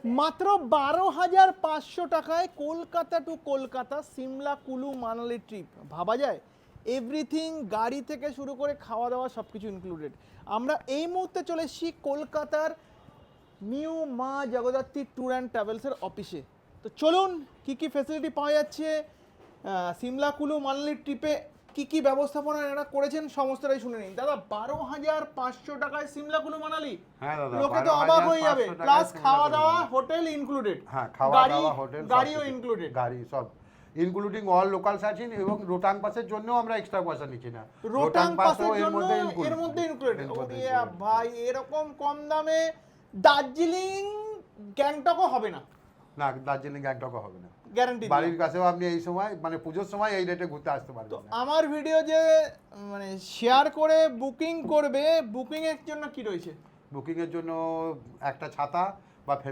মাত্র 12,500 টাকায় কলকাতা টু কলকাতা সিমলা কুলু মানালি ট্রিপ ভাবা যায়। এভরিথিং, গাড়ি থেকে শুরু করে খাওয়া দাওয়া সব কিছু ইনক্লুডেড। আমরা এই মুহূর্তে চলে এসেছি কলকাতার নিউ মা জগদ্ধাত্রী ট্যুর অ্যান্ড ট্রাভেলসের অফিসে। তো চলুন কি কি ফ্যাসিলিটি পাওয়া যাচ্ছে, সিমলা কুলু মানালি ট্রিপে কি কি ব্যবস্থাপনা এরা করেছেন সমস্তটাই শুনে নিন। দাদা 12,500 টাকায় সিমলা কুলু মানালি, হ্যাঁ দাদা, লোকে তো অবাক হয়ে যাবে। 12,500 প্লাস টাকায় খাওয়া সিমলা দাওয়া কুলু হোটেল ইনক্লুডেড, হ্যাঁ, খাওয়া দাওয়া হোটেল গাড়িও ইনক্লুডেড, গাড়ি সব ইনক্লুডিং অল লোকাল সার্চিং এবং রোটাং পাসের জন্য আমরা এক্সট্রা পয়সা নিচ্ছি না। রোটাং পাসের এর জন্য মধ্যে এর মধ্যে ইনক্লুডেড। included। ভাই এরকম কম দামে দার্জিলিং গ্যাংটকও হবে না, না, দার্জিলিং গ্যাংটকও হবে না, গ্যারান্টি। বাড়ির কাছেও আপনি এই সময় মানে পুজোর সময় এই রেটে ঘুরতে আসতে পারবেন না। আমার ভিডিও যে মানে শেয়ার করে বুকিং করবে, বুকিং এর জন্য কি রয়েছে? বুকিং এর জন্য একটা ছাতা বা